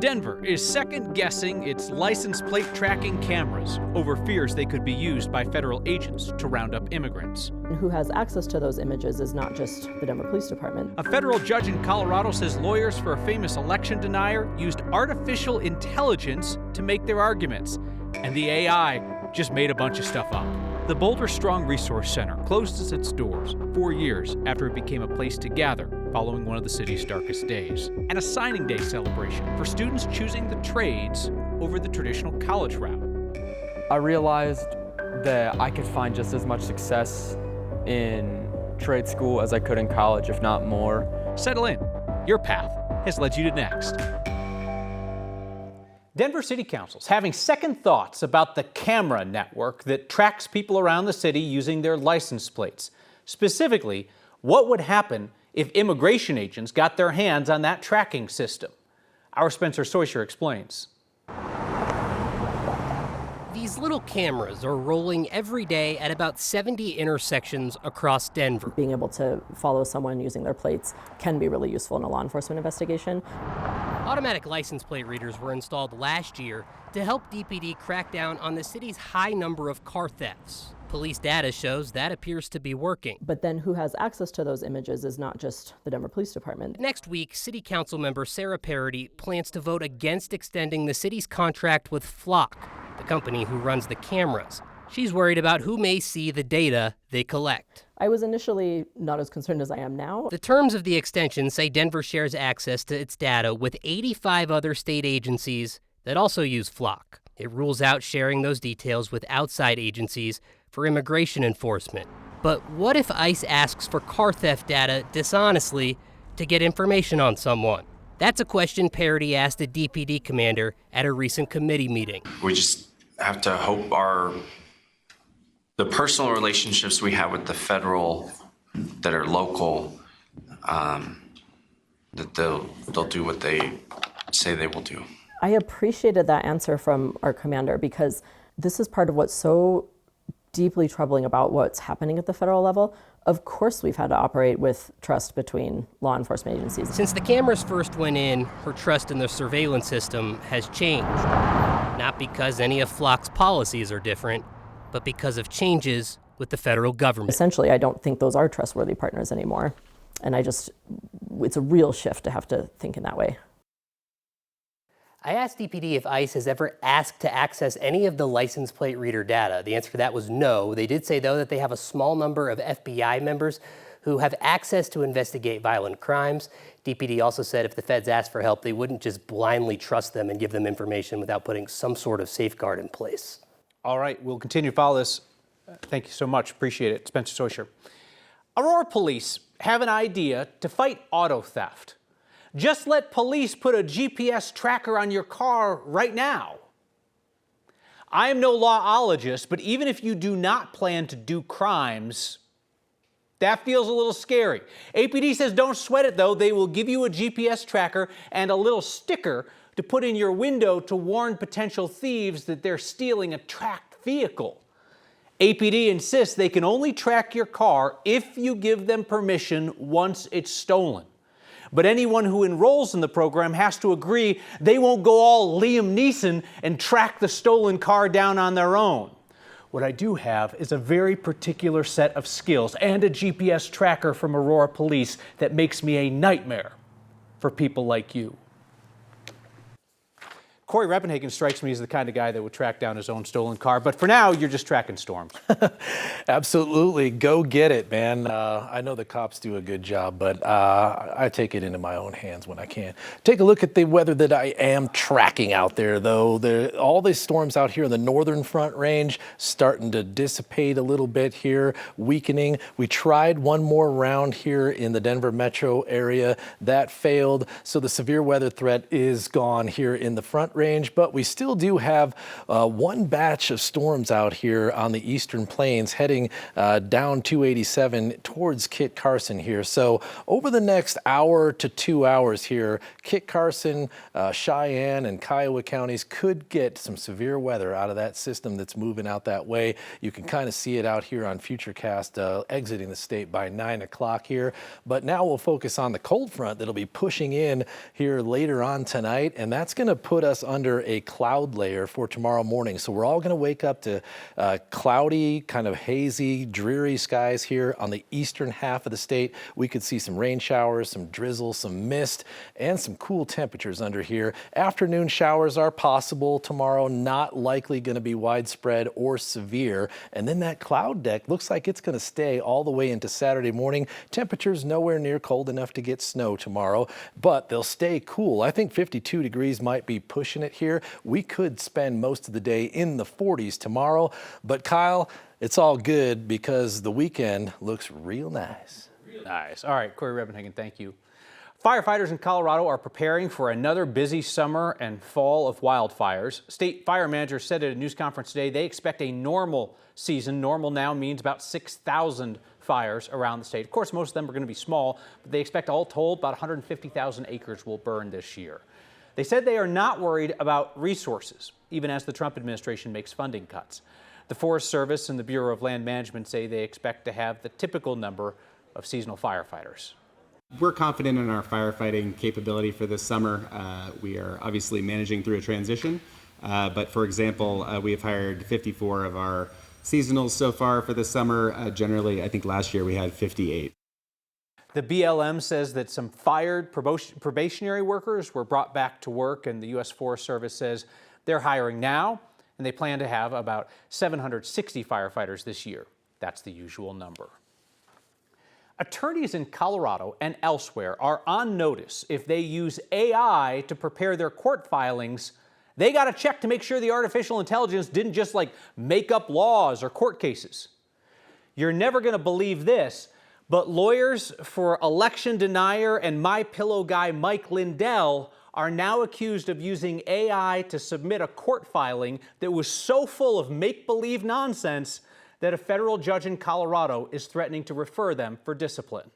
Denver is second-guessing its license plate tracking cameras over fears they could be used by federal agents to round up immigrants. Who has access to those images is not just the Denver Police Department. A federal judge in Colorado says lawyers for a famous election denier used artificial intelligence to make their arguments, and the AI just made a bunch of stuff up. The Boulder Strong Resource Center closed its doors 4 years after it became a place to gather following one of the city's darkest days, and a signing day celebration for students choosing the trades over the traditional college route. I realized that I could find just as much success in trade school as I could in college, if not more. Settle in. Your path has led you to next. Denver City Council's having second thoughts about the camera network that tracks people around the city using their license plates. Specifically, what would happen if immigration agents got their hands on that tracking system? Our Spencer Soysher explains. These little cameras are rolling every day at about 70 intersections across Denver. Being able to follow someone using their plates can be really useful in a law enforcement investigation. Automatic license plate readers were installed last year to help DPD crack down on the city's high number of car thefts. Police data shows that appears to be working. But then who has access to those images is not just the Denver Police Department. Next week, City Council member Sarah Parody plans to vote against extending the city's contract with Flock, the company who runs the cameras. She's worried about who may see the data they collect. I was initially not as concerned as I am now. The terms of the extension say Denver shares access to its data with 85 other state agencies that also use Flock. It rules out sharing those details with outside agencies for immigration enforcement. But what if ICE asks for car theft data dishonestly to get information on someone? That's a question Parody asked a DPD commander at a recent committee meeting. We just have to hope the personal relationships we have with the federal that are local, that they'll do what they say they will do. I appreciated that answer from our commander because this is part of what's so deeply troubling about what's happening at the federal level. Of course, we've had to operate with trust between law enforcement agencies. Since the cameras first went in, her trust in the surveillance system has changed. Not because any of Flock's policies are different, but because of changes with the federal government. Essentially, I don't think those are trustworthy partners anymore. And it's a real shift to have to think in that way. I asked DPD if ICE has ever asked to access any of the license plate reader data. The answer to that was no. They did say, though, that they have a small number of FBI members who have access to investigate violent crimes. DPD also said if the feds asked for help, they wouldn't just blindly trust them and give them information without putting some sort of safeguard in place. All right, we'll continue to follow this. Thank you so much. Appreciate it. Spencer Soysher. Aurora police have an idea to fight auto theft. Just let police put a GPS tracker on your car right now. I am no lawologist, but even if you do not plan to do crimes, that feels a little scary. APD says don't sweat it, though. They will give you a GPS tracker and a little sticker to put in your window to warn potential thieves that they're stealing a tracked vehicle. APD insists they can only track your car if you give them permission once it's stolen. But anyone who enrolls in the program has to agree they won't go all Liam Neeson and track the stolen car down on their own. What I do have is a very particular set of skills and a GPS tracker from Aurora Police that makes me a nightmare for people like you. Corey Reppenhagen strikes me as the kind of guy that would track down his own stolen car, but for now, you're just tracking storms. Absolutely. Go get it, man. I know the cops do a good job, but I take it into my own hands when I can. Take a look at the weather that I am tracking out there, though. All these storms out here in the northern front range starting to dissipate a little bit here, weakening. We tried one more round here in the Denver metro area. That failed, so the severe weather threat is gone here in the front range. range, but we still do have one batch of storms out here on the eastern plains heading down 287 towards Kit Carson here. So over the next hour to 2 hours here, Kit Carson, Cheyenne, and Kiowa counties could get some severe weather out of that system that's moving out that way. You can kind of see it out here on Futurecast exiting the state by 9 o'clock here. But now we'll focus on the cold front that'll be pushing in here later on tonight, and that's going to put us under a cloud layer for tomorrow morning. So we're all going to wake up to cloudy, kind of hazy, dreary skies here on the eastern half of the state. We could see some rain showers, some drizzle, some mist, and some cool temperatures under here. Afternoon showers are possible tomorrow, not likely going to be widespread or severe. And then that cloud deck looks like it's going to stay all the way into Saturday morning. Temperatures nowhere near cold enough to get snow tomorrow, but they'll stay cool. I think 52 degrees might be pushing it here. We could spend most of the day in the 40s tomorrow, but Kyle, it's all good because the weekend looks real nice. Nice. All right, Corey Rebenhagen, thank you. Firefighters in Colorado are preparing for another busy summer and fall of wildfires. State fire manager said at a news conference today they expect a normal season. Normal now means about 6,000 fires around the state. Of course, most of them are going to be small, but they expect all told about 150,000 acres will burn this year. They said they are not worried about resources, even as the Trump administration makes funding cuts. The Forest Service and the Bureau of Land Management say they expect to have the typical number of seasonal firefighters. We're confident in our firefighting capability for this summer. We are obviously managing through a transition, but for example, we have hired 54 of our seasonals so far for this summer. Generally, I think last year we had 58. The BLM says that some fired probationary workers were brought back to work, and the U.S. Forest Service says they're hiring now, and they plan to have about 760 firefighters this year. That's the usual number. Attorneys in Colorado and elsewhere are on notice. If they use AI to prepare their court filings, they got to check to make sure the artificial intelligence didn't just make up laws or court cases. You're never going to believe this, but lawyers for election denier and My Pillow guy Mike Lindell are now accused of using AI to submit a court filing that was so full of make-believe nonsense that a federal judge in Colorado is threatening to refer them for discipline.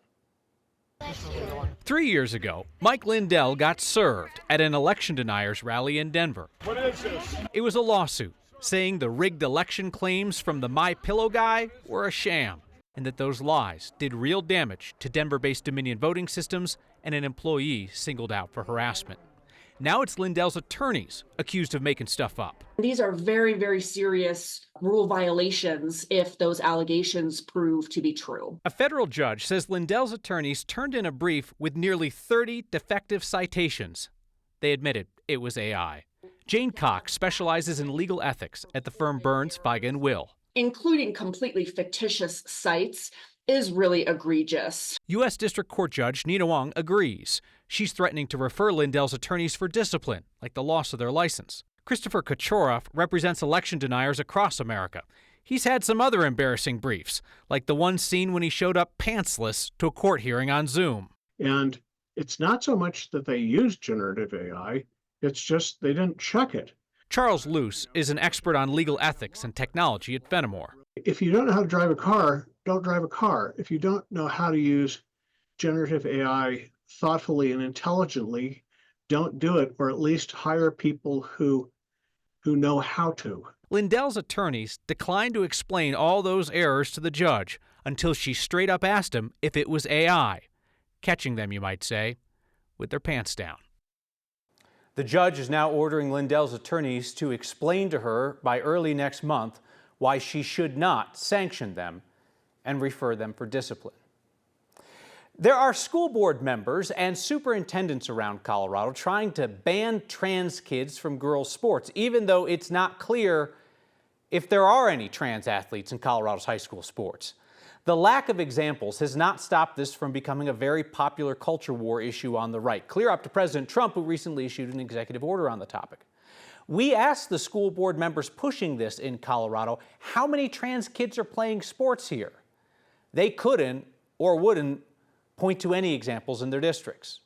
3 years ago, Mike Lindell got served at an election deniers rally in Denver. What is this? It was a lawsuit saying the rigged election claims from the My Pillow guy were a sham, and that those lies did real damage to Denver-based Dominion voting systems and an employee singled out for harassment. Now it's Lindell's attorneys accused of making stuff up. These are very, very serious rule violations if those allegations prove to be true. A federal judge says Lindell's attorneys turned in a brief with nearly 30 defective citations. They admitted it was AI. Jane Cox specializes in legal ethics at the firm Burns, Feiga & Will. Including completely fictitious sites is really egregious. U.S. District Court Judge Nina Wong agrees. She's threatening to refer Lindell's attorneys for discipline, like the loss of their license. Christopher Kochoroff represents election deniers across America. He's had some other embarrassing briefs, like the one seen when he showed up pantsless to a court hearing on Zoom. And it's not so much that they used generative AI, it's just they didn't check it. Charles Luce is an expert on legal ethics and technology at Fenimore. If you don't know how to drive a car, don't drive a car. If you don't know how to use generative AI thoughtfully and intelligently, don't do it, or at least hire people who know how to. Lindell's attorneys declined to explain all those errors to the judge until she straight up asked him if it was AI, catching them, you might say, with their pants down. The judge is now ordering Lindell's attorneys to explain to her by early next month why she should not sanction them and refer them for discipline. There are school board members and superintendents around Colorado trying to ban trans kids from girls' sports, even though it's not clear if there are any trans athletes in Colorado's high school sports. The lack of examples has not stopped this from becoming a very popular culture war issue on the right. Clear up to President Trump, who recently issued an executive order on the topic. We asked the school board members pushing this in Colorado how many trans kids are playing sports here. They couldn't or wouldn't point to any examples in their districts.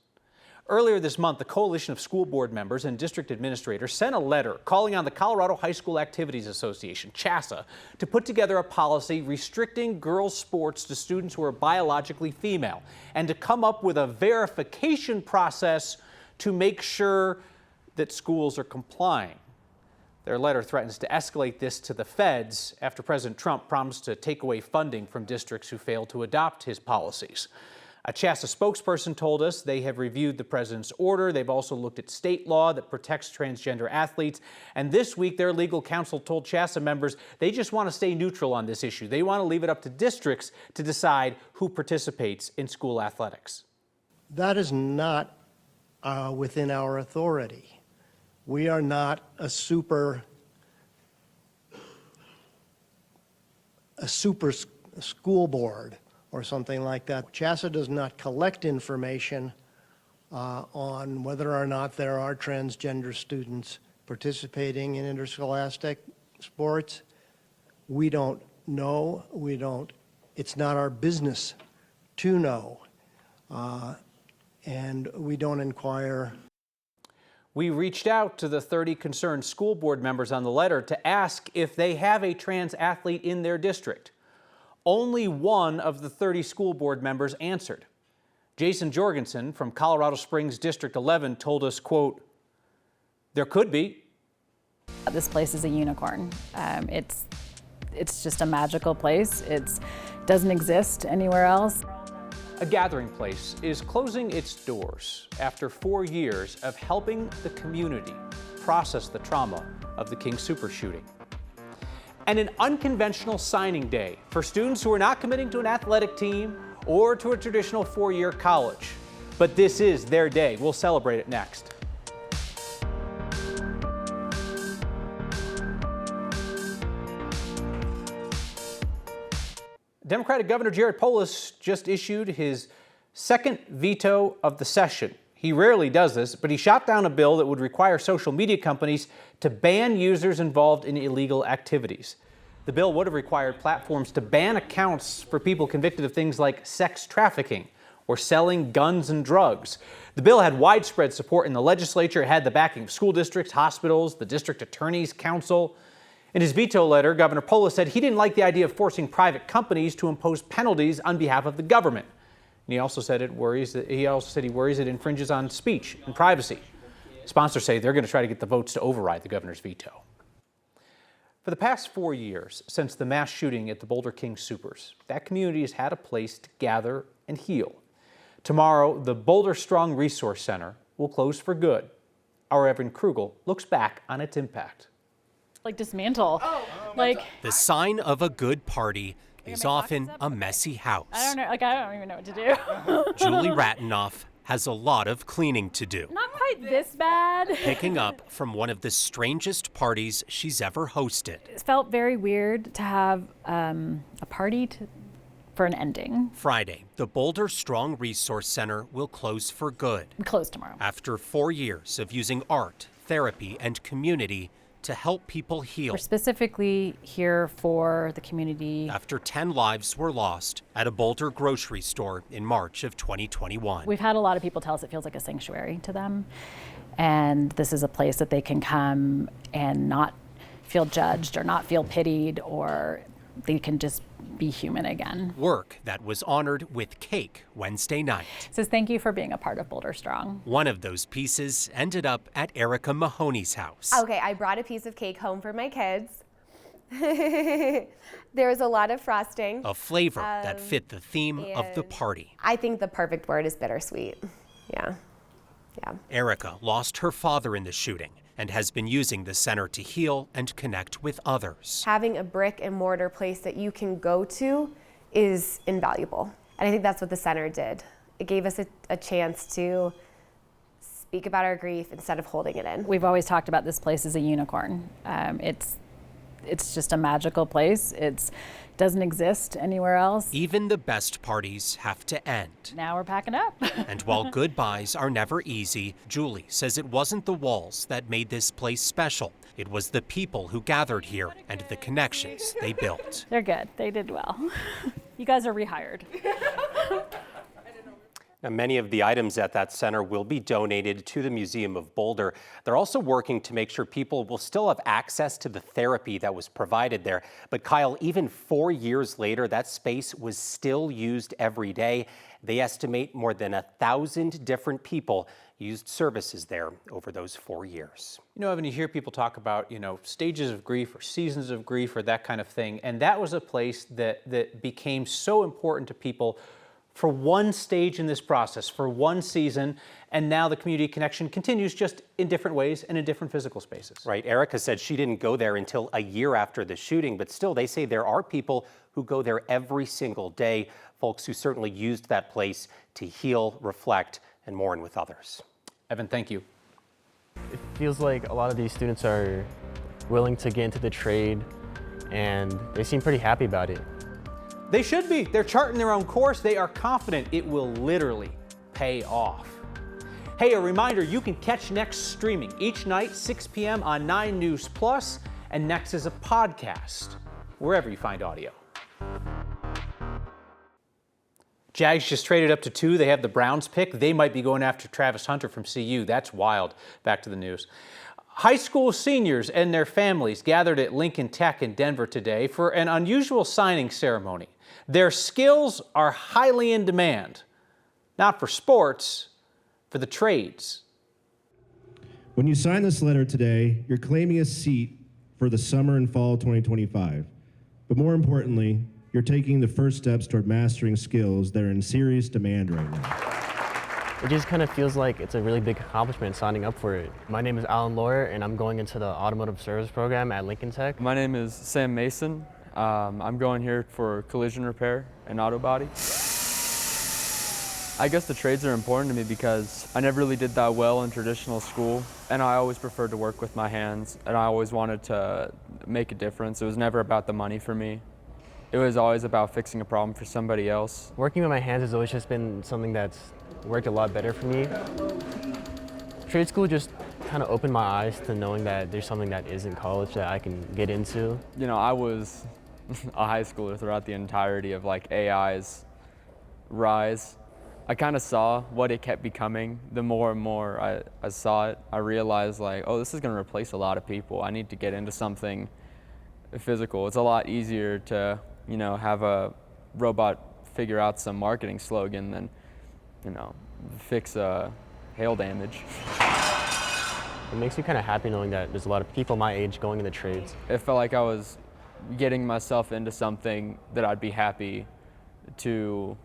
Earlier this month, the Coalition of School Board Members and District Administrators sent a letter calling on the Colorado High School Activities Association, CHASA, to put together a policy restricting girls' sports to students who are biologically female and to come up with a verification process to make sure that schools are complying. Their letter threatens to escalate this to the feds after President Trump promised to take away funding from districts who fail to adopt his policies. A CHASA spokesperson told us they have reviewed the president's order. They've also looked at state law that protects transgender athletes. And this week, their legal counsel told CHASA members they just want to stay neutral on this issue. They want to leave it up to districts to decide who participates in school athletics. That is not within our authority. We are not a super school board or something like that. CHASA does not collect information on whether or not there are transgender students participating in interscholastic sports. We don't know. It's not our business to know. And we don't inquire. We reached out to the 30 concerned school board members on the letter to ask if they have a trans athlete in their district. Only one of the 30 school board members answered. Jason Jorgensen from Colorado Springs District 11 told us, quote, "There could be." This place is a unicorn. It's just a magical place. It doesn't exist anywhere else. A gathering place is closing its doors after 4 years of helping the community process the trauma of the King Soopers shooting. And an unconventional signing day for students who are not committing to an athletic team or to a traditional 4-year college. But this is their day. We'll celebrate it next. Democratic Governor Jared Polis just issued his second veto of the session. He rarely does this, but he shot down a bill that would require social media companies to ban users involved in illegal activities. The bill would have required platforms to ban accounts for people convicted of things like sex trafficking or selling guns and drugs. The bill had widespread support in the legislature. It had the backing of school districts, hospitals, the district attorney's council. In his veto letter, Governor Polis said he didn't like the idea of forcing private companies to impose penalties on behalf of the government. And he also said he worries it infringes on speech and privacy. Sponsors say they're going to try to get the votes to override the governor's veto. For the past 4 years, since the mass shooting at the Boulder King Soopers, that community has had a place to gather and heal. Tomorrow, the Boulder Strong Resource Center will close for good. Our Evan Krugel looks back on its impact. Like dismantle. The sign of a good party is often a messy house. I don't even know what to do. Julie Ratenoff has a lot of cleaning to do. Not quite this bad. Picking up from one of the strangest parties she's ever hosted. It felt very weird to have a party for an ending. Friday, the Boulder Strong Resource Center will close for good. We close tomorrow. After 4 years of using art, therapy, and community to help people heal. We're specifically here for the community. After 10 lives were lost at a Boulder grocery store in March of 2021. We've had a lot of people tell us it feels like a sanctuary to them. And this is a place that they can come and not feel judged or not feel pitied, or they can just be human again. Work that was honored with cake Wednesday night. It says thank you for being a part of Boulder Strong. One of those pieces ended up at Erica Mahoney's house. Okay, I brought a piece of cake home for my kids. There was a lot of frosting. A flavor that fit the theme of the party. I think the perfect word is bittersweet. Yeah. Erica lost her father in the shooting and has been using the center to heal and connect with others. Having a brick and mortar place that you can go to is invaluable. And I think that's what the center did. It gave us a chance to speak about our grief instead of holding it in. We've always talked about this place as a unicorn. It's just a magical place. It doesn't exist anywhere else. Even the best parties have to end. Now we're packing up. And while goodbyes are never easy, Julie says it wasn't the walls that made this place special. It was the people who gathered here and the connections they built. They're good. They did well. You guys are rehired. Now, many of the items at that center will be donated to the Museum of Boulder. They're also working to make sure people will still have access to the therapy that was provided there. But Kyle, even 4 years later, that space was still used every day. They estimate more than 1,000 different people used services there over those 4 years. You know, Evan, you hear people talk about, stages of grief or seasons of grief or that kind of thing. And that was a place that became so important to people for one stage in this process, for one season, and now the community connection continues just in different ways and in different physical spaces. Right. Erica said she didn't go there until a year after the shooting, but still they say there are people who go there every single day, folks who certainly used that place to heal, reflect, and mourn with others. Evan, thank you. It feels like a lot of these students are willing to get into the trade, and they seem pretty happy about it. They should be. They're charting their own course. They are confident it will literally pay off. Hey, a reminder, you can catch Next streaming each night, 6 p.m. on 9 News Plus, and Next is a podcast, wherever you find audio. Jags just traded up to 2. They have the Browns pick. They might be going after Travis Hunter from CU. That's wild. Back to the news. High school seniors and their families gathered at Lincoln Tech in Denver today for an unusual signing ceremony. Their skills are highly in demand, not for sports, for the trades. When you sign this letter today, you're claiming a seat for the summer and fall 2025. But more importantly, you're taking the first steps toward mastering skills that are in serious demand right now. It just kind of feels like it's a really big accomplishment signing up for it. My name is Alan Lawyer, and I'm going into the automotive service program at Lincoln Tech. My name is Sam Mason. I'm going here for collision repair and auto body. I guess the trades are important to me because I never really did that well in traditional school, and I always preferred to work with my hands, and I always wanted to make a difference. It was never about the money for me. It was always about fixing a problem for somebody else. Working with my hands has always just been something that's worked a lot better for me. Trade school just kind of opened my eyes to knowing that there's something that isn't college that I can get into. You know, I was a high schooler throughout the entirety of AI's rise. I kind of saw what it kept becoming. The more and more I saw it, I realized oh, this is going to replace a lot of people. I need to get into something physical. It's a lot easier to, have a robot figure out some marketing slogan than, fix hail damage. It makes me kind of happy knowing that there's a lot of people my age going into trades. It felt like I was getting myself into something that I'd be happy to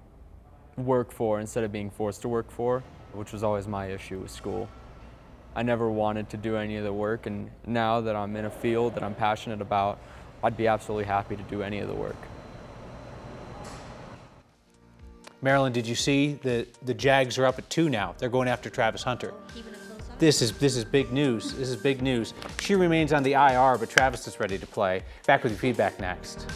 work for instead of being forced to work for, which was always my issue with school. I never wanted to do any of the work, and now that I'm in a field that I'm passionate about, I'd be absolutely happy to do any of the work. Marilyn, did you see that the Jags are up at 2 now? They're going after Travis Hunter. This is big news. This is big news. She remains on the IR, but Travis is ready to play. Back with your feedback next.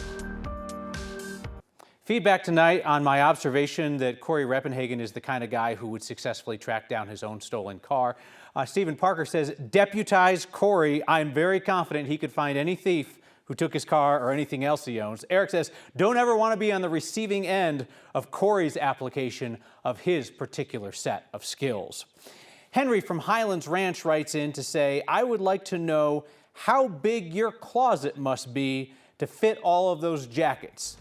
Feedback tonight on my observation that Corey Reppenhagen is the kind of guy who would successfully track down his own stolen car. Stephen Parker says, deputize Corey. I'm very confident he could find any thief who took his car or anything else he owns. Eric says, don't ever want to be on the receiving end of Corey's application of his particular set of skills. Henry from Highlands Ranch writes in to say, I would like to know how big your closet must be to fit all of those jackets.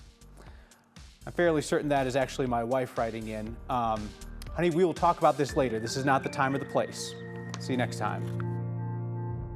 I'm fairly certain that is actually my wife writing in. Honey, we will talk about this later. This is not the time or the place. See you next time.